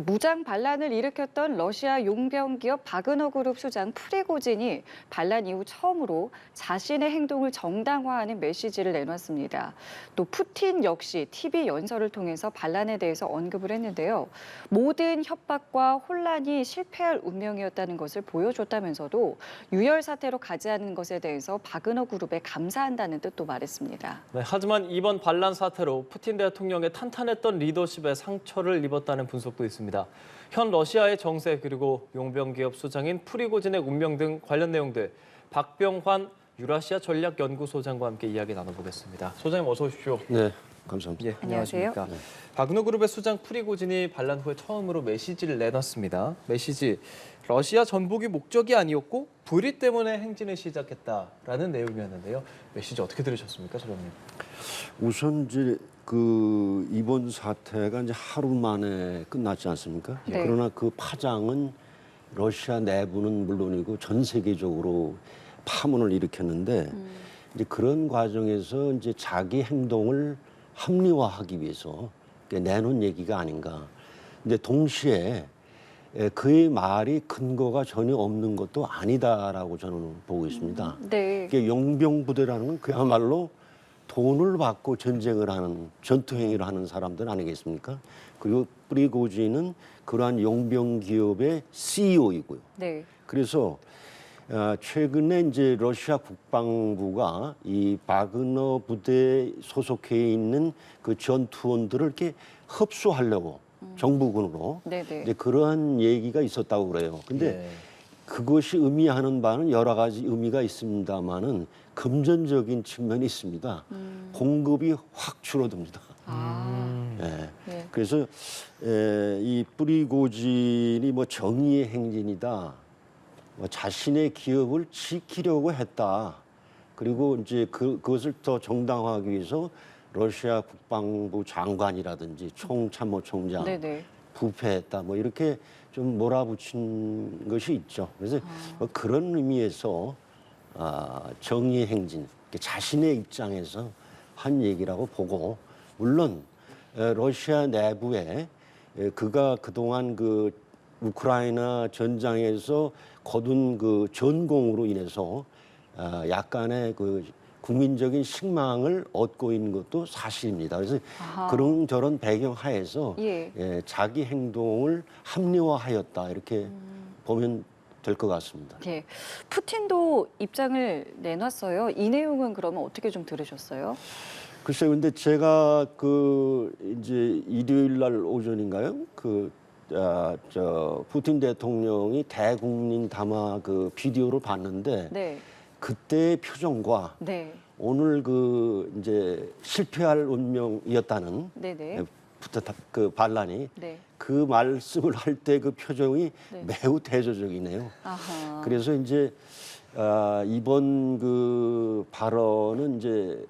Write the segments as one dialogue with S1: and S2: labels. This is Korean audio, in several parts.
S1: 무장 반란을 일으켰던 러시아 용병 기업 바그너 그룹 수장 프리고진이 반란 이후 처음으로 자신의 행동을 정당화하는 메시지를 내놨습니다. 또 푸틴 역시 TV 연설을 통해서 반란에 대해서 언급을 했는데요. 모든 협박과 혼란이 실패할 운명이었다는 것을 보여줬다면서도 유혈 사태로 가지 않은 것에 대해서 바그너 그룹에 감사한다는 뜻도 말했습니다.
S2: 네, 하지만 이번 반란 사태로 푸틴 대통령의 탄탄했던 리더십에 상처를 입었다는 분석도 있습니다. 현 러시아의 정세 그리고 용병기업 수장인 프리고진의 운명 등 관련 내용들 박병환 유라시아 전략연구소장과 함께 이야기 나눠보겠습니다. 소장님 어서 오십시오.
S3: 네, 감사합니다.
S2: 예,
S1: 안녕하세요.
S2: 안녕하십니까. 바그너 그룹의 수장 프리고진이 반란 후에 처음으로 메시지를 내놨습니다. 메시지, 러시아 전복이 목적이 아니었고 불의 때문에 행진을 시작했다라는 내용이었는데요. 메시지 어떻게 들으셨습니까, 소장님?
S3: 우선 이제 이번 사태가 이제 하루 만에 끝났지 않습니까?
S1: 네.
S3: 그러나 그 파장은 러시아 내부는 물론이고 전 세계적으로 파문을 일으켰는데 이제 그런 과정에서 이제 자기 행동을 합리화하기 위해서 내놓은 얘기가 아닌가. 근데 동시에 그의 말이 근거가 전혀 없는 것도 아니다라고 저는 보고 있습니다.
S1: 네.
S3: 이게 용병 부대라는 건 그야말로 돈을 받고 전쟁을 하는 전투 행위를 하는 사람들 아니겠습니까? 그리고 프리고진은 그러한 용병 기업의 CEO이고요.
S1: 네.
S3: 그래서 최근에 이제 러시아 국방부가 이 바그너 부대에 소속해 있는 그 전투원들을 이렇게 흡수하려고 정부군으로
S1: 네네.
S3: 이제 그러한 얘기가 있었다고 그래요. 근데
S2: 예.
S3: 그것이 의미하는 바는 여러 가지 의미가 있습니다만은 금전적인 측면이 있습니다. 공급이 확 줄어듭니다.
S1: 아,
S3: 예.
S1: 네.
S3: 그래서 이 프리고진이 뭐 정의의 행진이다, 뭐 자신의 기업을 지키려고 했다. 그리고 이제 그것을 더 정당화하기 위해서 러시아 국방부 장관이라든지 총참모총장
S1: 네네.
S3: 부패했다, 뭐 이렇게 좀 몰아붙인 것이 있죠. 그래서 뭐 그런 의미에서 정의의 행진, 자신의 입장에서 한 얘기라고 보고, 물론 러시아 내부에 그가 그동안 그 우크라이나 전장에서 거둔 그 전공으로 인해서 약간의 그 국민적인 식망을 얻고 있는 것도 사실입니다. 그래서
S1: 아하.
S3: 그런저런 배경 하에서
S1: 예.
S3: 자기 행동을 합리화하였다, 이렇게 보면 될 것 같습니다.
S1: 예. 푸틴도 입장을 내놨어요. 이 내용은 그러면 어떻게 좀 들으셨어요?
S3: 글쎄요, 근데 제가 이제 일요일 날 오전인가요? 푸틴 대통령이 대국민 담화 그 비디오를 봤는데
S1: 네.
S3: 그때의 표정과
S1: 네.
S3: 오늘 이제 실패할 운명이었다는
S1: 네네.
S3: 그 반란이
S1: 네.
S3: 그 말씀을 할 때 그 표정이
S1: 네.
S3: 매우 대조적이네요.
S1: 아하.
S3: 그래서 이제 이번 그 발언은 이제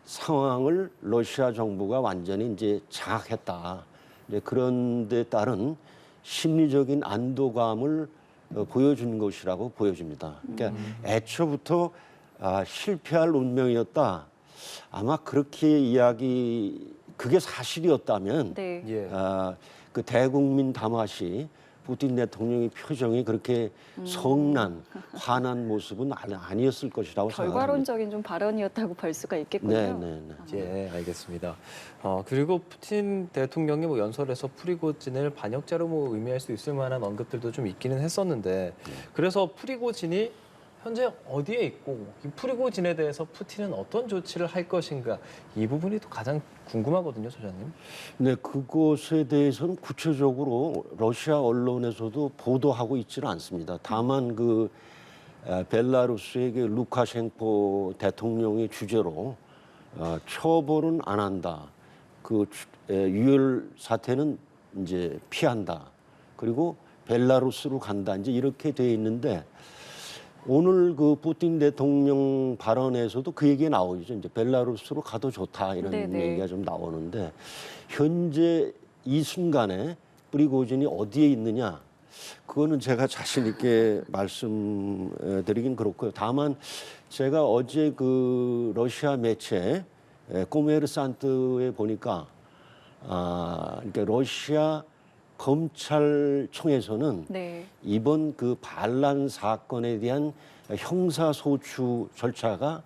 S3: 상황을 러시아 정부가 완전히 이제 장악했다. 이제 그런 데 따른 심리적인 안도감을 보여준 것이라고 보여집니다. 그러니까 애초부터 실패할 운명이었다. 아마 그렇게 그게 사실이었다면
S1: 네.
S2: 예.
S3: 그 대국민 담화시 푸틴 대통령의 표정이 그렇게 성난, 화난 모습은 아니었을 것이라고 생각합니다.
S1: 결과론적인 좀 발언이었다고 볼 수가 있겠군요.
S3: 네.
S2: 예, 알겠습니다. 그리고 푸틴 대통령이 뭐 연설에서 프리고진을 반역자로 뭐 의미할 수 있을 만한 언급들도 좀 있기는 했었는데, 그래서 프리고진이 현재 어디에 있고 이 프리고진에 대해서 푸틴은 어떤 조치를 할 것인가, 이 부분이 또 가장 궁금하거든요, 소장님.
S3: 네, 그것에 대해서는 구체적으로 러시아 언론에서도 보도하고 있지는 않습니다. 다만 벨라루스의 루카셴코 대통령의 주재로 처벌은 안 한다. 유혈 사태는 이제 피한다. 그리고 벨라루스로 간다. 이제 이렇게 돼 있는데, 오늘 그 푸틴 대통령 발언에서도 그 얘기가 나오죠. 이제 벨라루스로 가도 좋다, 이런
S1: 네네.
S3: 얘기가 좀 나오는데, 현재 이 순간에 프리고진이 어디에 있느냐, 그거는 제가 자신 있게 말씀드리긴 그렇고요. 다만 제가 어제 그 러시아 매체 코메르산트에 보니까 그러니까 러시아 검찰청에서는
S1: 네.
S3: 이번 그 반란 사건에 대한 형사소추 절차가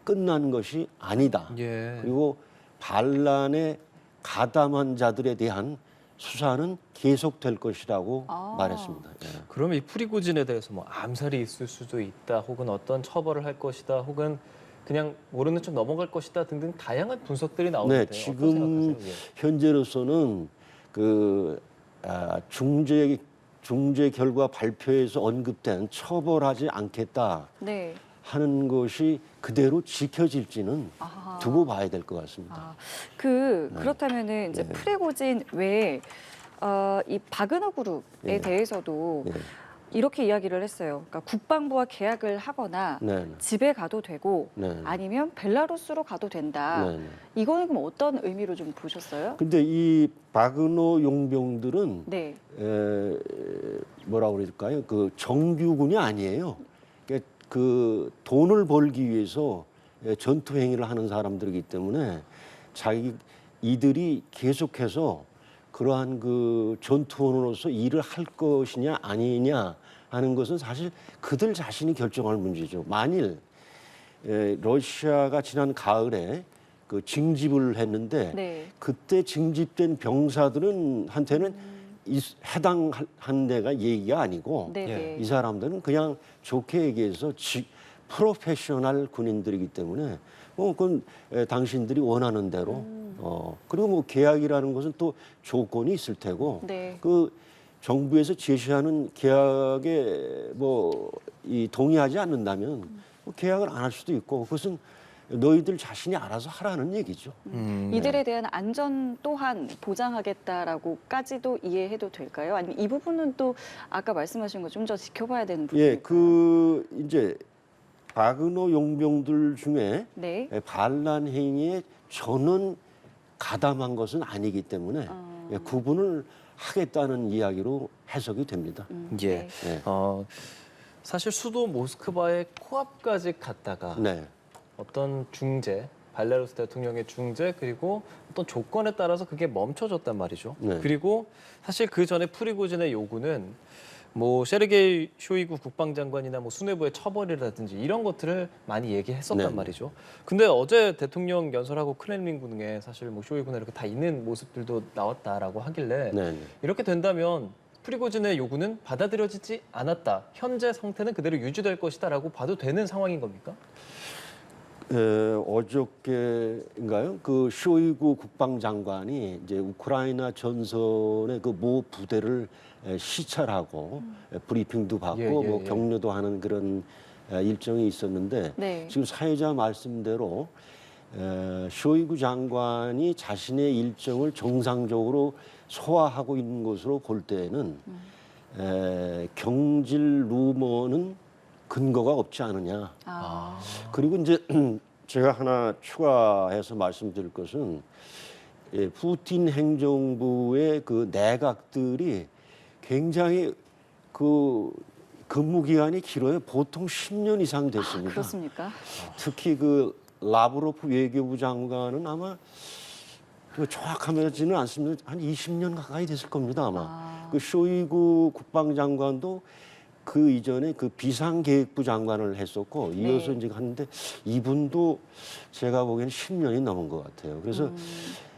S3: 끝난 것이 아니다.
S2: 예.
S3: 그리고 반란에 가담한 자들에 대한 수사는 계속될 것이라고
S1: 아.
S3: 말했습니다. 예.
S2: 그러면 이 프리고진에 대해서 뭐 암살이 있을 수도 있다, 혹은 어떤 처벌을 할 것이다, 혹은 그냥 모르는 척 넘어갈 것이다 등등 다양한 분석들이 나오는데
S3: 네,
S2: 어떻게
S3: 지금
S2: 생각하세요? 예.
S3: 현재로서는 그 중재 결과 발표에서 언급된 처벌하지 않겠다
S1: 네.
S3: 하는 것이 그대로 지켜질지는
S1: 아하.
S3: 두고 봐야 될 것 같습니다.
S1: 아, 그렇다면은 이제
S3: 네.
S1: 프리고진 외에 이 바그너 그룹에
S3: 네.
S1: 대해서도
S3: 네.
S1: 이렇게 이야기를 했어요. 그러니까 국방부와 계약을 하거나
S3: 네.
S1: 집에 가도 되고
S3: 네.
S1: 아니면 벨라루스로 가도 된다.
S3: 네.
S1: 이거는 그럼 어떤 의미로 좀 보셨어요?
S3: 근데 이 바그너 용병들은
S1: 네.
S3: 뭐라고 그럴까요? 그 정규군이 아니에요. 그러니까 그 돈을 벌기 위해서 전투 행위를 하는 사람들이기 때문에 이들이 계속해서 그러한 그 전투원으로서 일을 할 것이냐 아니냐 하는 것은 사실 그들 자신이 결정할 문제죠. 만일 러시아가 지난 가을에 그 징집을 했는데
S1: 네.
S3: 그때 징집된 병사들은 한테는 해당한 데가 얘기가 아니고
S1: 네.
S2: 예.
S1: 네.
S3: 이 사람들은 그냥 좋게 얘기해서 프로페셔널 군인들이기 때문에 그건 당신들이 원하는 대로 그리고 뭐 계약이라는 것은 또 조건이 있을 테고
S1: 네.
S3: 그 정부에서 제시하는 계약에 이 동의하지 않는다면 뭐 계약을 안 할 수도 있고 그것은 너희들 자신이 알아서 하라는 얘기죠.
S1: 이들에 대한 안전 또한 보장하겠다라고까지도 이해해도 될까요? 아니면 이 부분은 또 아까 말씀하신 거 좀 더 지켜봐야 되는 부분일까요?
S3: 예, 그 이제 바그너 용병들 중에
S1: 네.
S3: 반란 행위에 전원 가담한 것은 아니기 때문에 구분을 하겠다는 이야기로 해석이 됩니다.
S2: 예.
S1: 네.
S3: 네.
S2: 사실 수도 모스크바의 코앞까지 갔다가
S3: 네.
S2: 어떤 중재, 발라루스 대통령의 중재, 그리고 어떤 조건에 따라서 그게 멈춰졌단 말이죠.
S3: 네.
S2: 그리고 사실 그 전에 프리고진의 요구는 뭐 셰르게이 쇼이구 국방장관이나 뭐 수뇌부의 처벌이라든지 이런 것들을 많이 얘기했었단
S3: 네.
S2: 말이죠. 근데 어제 대통령 연설하고 크렘린궁에 사실 뭐 쇼이구나 이렇게 다 있는 모습들도 나왔다라고 하길래
S3: 네.
S2: 이렇게 된다면 프리고진의 요구는 받아들여지지 않았다. 현재 상태는 그대로 유지될 것이다라고 봐도 되는 상황인 겁니까?
S3: 어저께인가요? 그 쇼이구 국방장관이 이제 우크라이나 전선의 그 모 부대를 시찰하고 브리핑도 받고
S2: 예, 예,
S3: 뭐
S2: 예.
S3: 격려도 하는 그런 일정이 있었는데
S1: 네.
S3: 지금 사회자 말씀대로 쇼이구 장관이 자신의 일정을 정상적으로 소화하고 있는 것으로 볼 때에는 경질 루머는 근거가 없지 않느냐.
S1: 아.
S3: 그리고 이제 제가 하나 추가해서 말씀드릴 것은 푸틴 행정부의 그 내각들이 굉장히 그 근무 기간이 길어요. 보통 10년 이상 됐습니다.
S1: 그렇습니까?
S3: 특히 그 라브로프 외교부 장관은 아마 그 정확하지는 않습니다. 한 20년 가까이 됐을 겁니다 아마. 그 쇼이구 국방장관도 그 이전에 그 비상계획부 장관을 했었고 이어서
S1: 네.
S3: 이제 갔는데 이분도 제가 보기에는 10년이 넘은 것 같아요. 그래서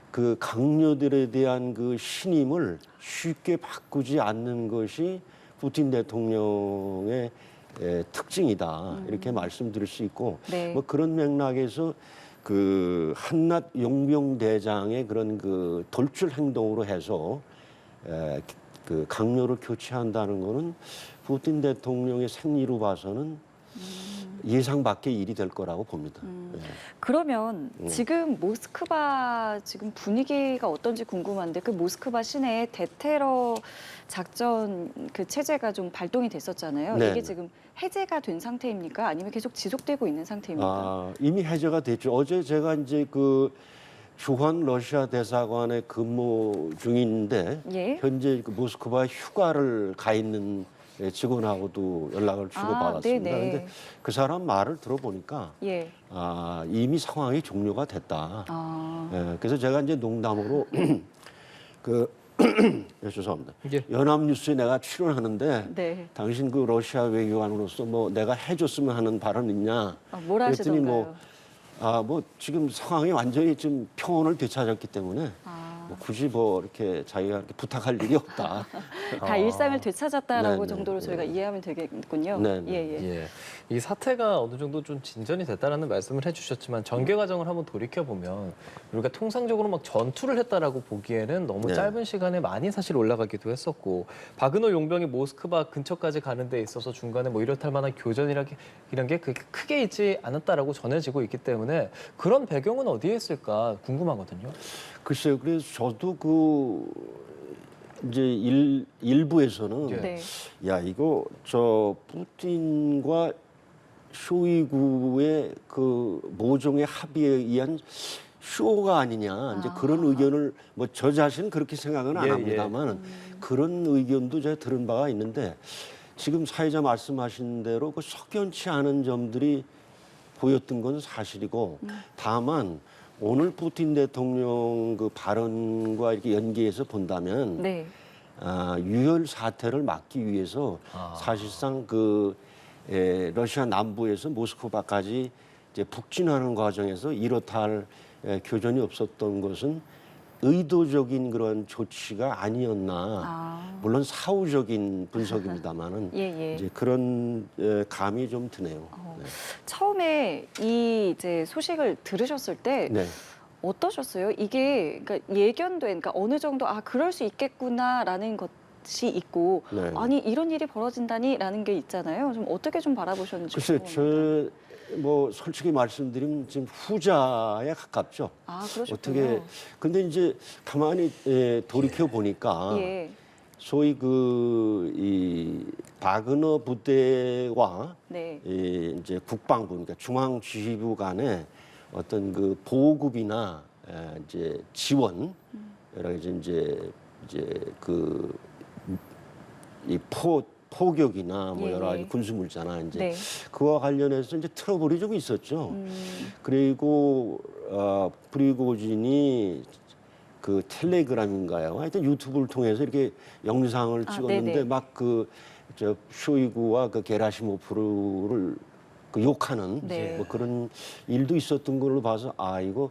S3: 그 강요들에 대한 그 신임을 쉽게 바꾸지 않는 것이 푸틴 대통령의 특징이다 이렇게 말씀드릴 수 있고
S1: 네.
S3: 뭐 그런 맥락에서 그 한낱 용병대장의 그런 그 돌출 행동으로 해서 그 강요를 교체한다는 거는 푸틴 대통령의 생리로 봐서는 예상 밖의 일이 될 거라고 봅니다. 예.
S1: 그러면 지금 모스크바 지금 분위기가 어떤지 궁금한데 그 모스크바 시내에 대테러 작전 그 체제가 좀 발동이 됐었잖아요.
S3: 네.
S1: 이게 지금 해제가 된 상태입니까? 아니면 계속 지속되고 있는 상태입니까?
S3: 이미 해제가 됐죠. 어제 제가 이제 그 주한 러시아 대사관에 근무 중인데
S1: 예.
S3: 현재 그 모스크바에 휴가를 가 있는 직원하고도 연락을 주고받았습니다.
S1: 네네.
S3: 그런데 그 사람 말을 들어보니까
S1: 예.
S3: 이미 상황이 종료가 됐다.
S1: 아.
S3: 그래서 제가 이제 농담으로 그 네, 죄송합니다.
S2: 예.
S3: 연합뉴스에 내가 출연하는데
S1: 네.
S3: 당신 그 러시아 외교관으로서 뭐 내가 해줬으면 하는 발언 있냐?
S1: 뭘
S3: 그랬더니
S1: 하시던가요?
S3: 뭐 지금 상황이 완전히 좀 평온을 되찾았기 때문에 뭐 굳이 뭐 이렇게 자기가 이렇게 부탁할 일이 없다.
S1: 다 일상을 되찾았다라고
S3: 네네.
S1: 정도로 저희가 이해하면 되겠군요.
S3: 네네.
S1: 예.
S2: 예, 이 사태가 어느 정도 좀 진전이 됐다라는 말씀을 해주셨지만 전개 과정을 한번 돌이켜 보면 우리가 통상적으로 막 전투를 했다라고 보기에는 너무
S3: 네.
S2: 짧은 시간에 많이 사실 올라가기도 했었고 바그너 용병이 모스크바 근처까지 가는 데 있어서 중간에 뭐 이렇다 할 만한 교전이란 게 그렇게 크게 있지 않았다라고 전해지고 있기 때문에 그런 배경은 어디에 있을까 궁금하거든요.
S3: 글쎄요. 그래서 저도 이제 일부에서는
S2: 예.
S1: 네.
S3: 야 이거 저 푸틴과 쇼이구의 그 모종의 합의에 의한 쇼가 아니냐 이제 그런 의견을 뭐 저 자신은 그렇게 생각은 안
S2: 예,
S3: 합니다만 그런 의견도 제가 들은 바가 있는데 지금 사회자 말씀하신 대로 그 석연치 않은 점들이 보였던 건 사실이고 다만 오늘 푸틴 대통령 그 발언과 이렇게 연계해서 본다면
S1: 네.
S3: 유혈 사태를 막기 위해서 사실상 러시아 남부에서 모스크바까지 이제 북진하는 과정에서 이렇다 할 교전이 없었던 것은 의도적인 그런 조치가 아니었나. 물론 사후적인 분석입니다만은
S1: 예.
S3: 이제 그런 감이 좀 드네요.
S1: 처음에 이 이제 소식을 들으셨을 때
S3: 네.
S1: 어떠셨어요? 이게 그러니까 예견된, 그러니까 어느 정도 그럴 수 있겠구나라는 것이 있고
S3: 네.
S1: 아니 이런 일이 벌어진다니라는 게 있잖아요. 좀 어떻게 좀 바라보셨는지
S3: 글쎄,
S1: 궁금합니다.
S3: 뭐 솔직히 말씀드리면 지금 후자에 가깝죠.
S1: 그러셨군요.
S3: 어떻게 근데 이제 가만히 돌이켜 보니까
S1: 예.
S3: 소위 이 바그너 부대와
S1: 네.
S3: 이제 국방부 그러니까 중앙지휘부 간의 어떤 그 보급이나 이제 지원 여러 가지 이제 이 포격이나 뭐 여러 가지
S1: 예.
S3: 군수물자나 이제
S1: 네.
S3: 그와 관련해서 이제 트러블이 좀 있었죠. 그리고 프리고진이 그 텔레그램인가요? 하여튼 유튜브를 통해서 이렇게 영상을 찍었는데
S1: 네네.
S3: 막 저 쇼이구와 그 게라시모프를 욕하는
S1: 네.
S3: 뭐 그런 일도 있었던 걸로 봐서 이거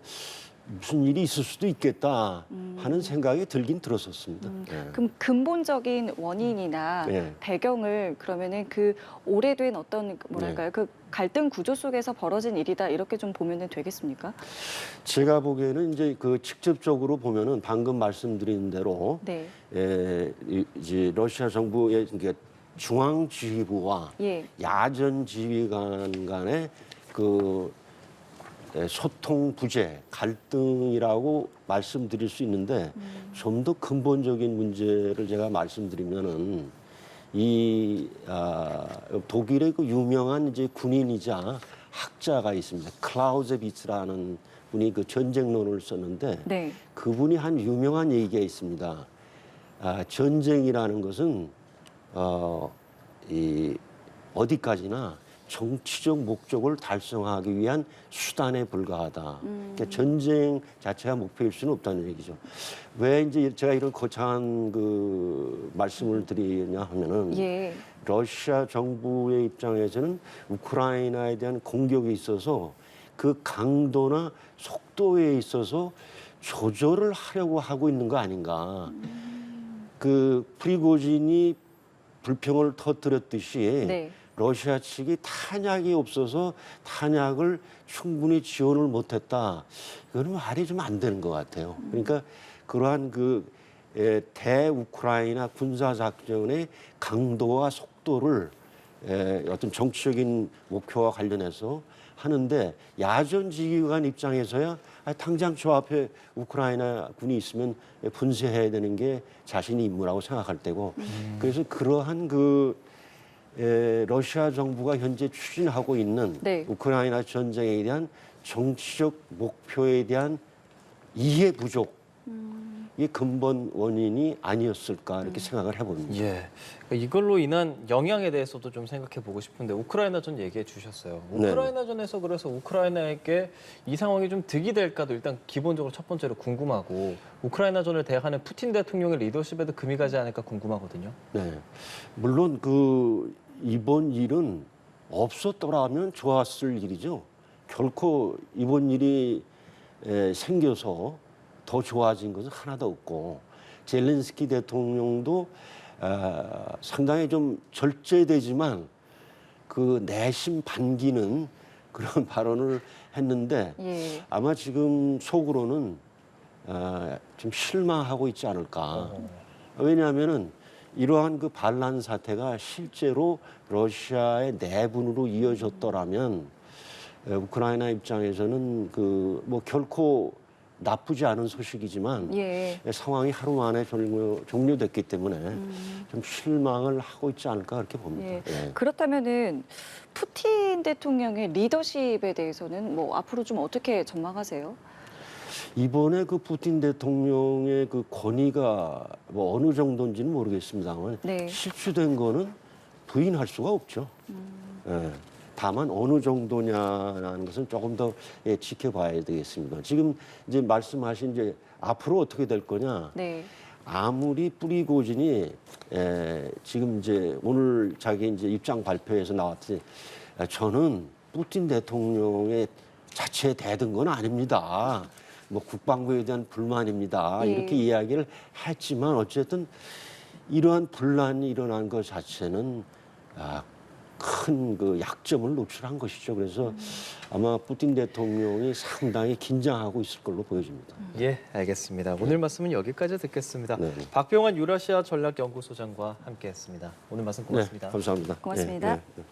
S3: 무슨 일이 있을 수도 있겠다 하는 생각이 들긴 들었었습니다. 네.
S1: 그럼 근본적인 원인이나
S3: 네.
S1: 배경을 그러면은 그 오래된 어떤 뭐랄까요? 그 갈등 구조 속에서 벌어진 일이다 이렇게 좀 보면은 되겠습니까?
S3: 제가 보기에는 이제 직접적으로 보면은 방금 말씀드린 대로
S1: 네.
S3: 이제 러시아 정부의 그러니까 중앙지휘부와
S1: 예.
S3: 야전지휘관 간의 소통 부재, 갈등이라고 말씀드릴 수 있는데 좀 더 근본적인 문제를 제가 말씀드리면은 독일의 그 유명한 이제 군인이자 학자가 있습니다. 클라우제비츠라는 분이 그 전쟁론을 썼는데
S1: 네.
S3: 그분이 한 유명한 얘기가 있습니다. 전쟁이라는 것은 어디까지나 정치적 목적을 달성하기 위한 수단에 불과하다. 그러니까 전쟁 자체가 목표일 수는 없다는 얘기죠. 왜 이제 제가 이런 거창한 말씀을 드리냐 하면은
S1: 예.
S3: 러시아 정부의 입장에서는 우크라이나에 대한 공격에 있어서 그 강도나 속도에 있어서 조절을 하려고 하고 있는 거 아닌가. 프리고진이 불평을 터뜨렸듯이
S1: 네.
S3: 러시아 측이 탄약이 없어서 탄약을 충분히 지원을 못했다. 이거는 말이 좀 안 되는 것 같아요. 그러니까 그러한 대우크라이나 군사작전의 강도와 속도를 어떤 정치적인 목표와 관련해서 하는데 야전지휘관 입장에서야 당장 저 앞에 우크라이나 군이 있으면 분쇄해야 되는 게 자신의 임무라고 생각할 때고 그래서 그러한 러시아 정부가 현재 추진하고 있는
S1: 네.
S3: 우크라이나 전쟁에 대한 정치적 목표에 대한 이해 부족 이게 근본 원인이 아니었을까 이렇게 생각을 해봅니다.
S2: 예. 그러니까 이걸로 인한 영향에 대해서도 좀 생각해 보고 싶은데 우크라이나전 얘기해 주셨어요.
S3: 네.
S2: 우크라이나전에서 그래서 우크라이나에게 이 상황이 좀 득이 될까도 일단 기본적으로 첫 번째로 궁금하고 우크라이나전을 대하는 푸틴 대통령의 리더십에도 금이 가지 않을까 궁금하거든요.
S3: 네. 물론 그 이번 일은 없었더라면 좋았을 일이죠. 결코 이번 일이 생겨서 더 좋아진 것은 하나도 없고 젤렌스키 대통령도 상당히 좀 절제되지만 그 내심 반기는 그런 발언을 했는데
S1: 예.
S3: 아마 지금 속으로는 좀 실망하고 있지 않을까. 왜냐하면은 이러한 그 반란 사태가 실제로 러시아의 내분으로 이어졌더라면 우크라이나 입장에서는 그 뭐 결코 나쁘지 않은 소식이지만
S1: 예.
S3: 상황이 하루 만에 종료됐기 때문에 좀 실망을 하고 있지 않을까 그렇게 봅니다.
S1: 예.
S3: 예.
S1: 그렇다면은 푸틴 대통령의 리더십에 대해서는 뭐 앞으로 좀 어떻게 전망하세요?
S3: 이번에 그 푸틴 대통령의 그 권위가 뭐 어느 정도인지는 모르겠습니다만
S1: 네.
S3: 실추된 거는 부인할 수가 없죠. 예. 다만 어느 정도냐라는 것은 조금 더 지켜봐야 되겠습니다. 지금 이제 말씀하신 이제 앞으로 어떻게 될 거냐.
S1: 네.
S3: 아무리 프리고진이 지금 이제 오늘 자기 이제 입장 발표에서 나왔듯이 저는 푸틴 대통령의 자체에 대든 건 아닙니다. 뭐 국방부에 대한 불만입니다.
S1: 예.
S3: 이렇게 이야기를 했지만 어쨌든 이러한 분란이 일어난 것 자체는 큰 그 약점을 노출한 것이죠. 그래서 아마 푸틴 대통령이 상당히 긴장하고 있을 걸로 보여집니다.
S2: 예, 알겠습니다. 오늘 말씀은 여기까지 듣겠습니다.
S3: 네.
S2: 박병환 유라시아 전략연구소장과 함께했습니다. 오늘 말씀 고맙습니다.
S3: 네, 감사합니다.
S1: 고맙습니다.
S3: 네.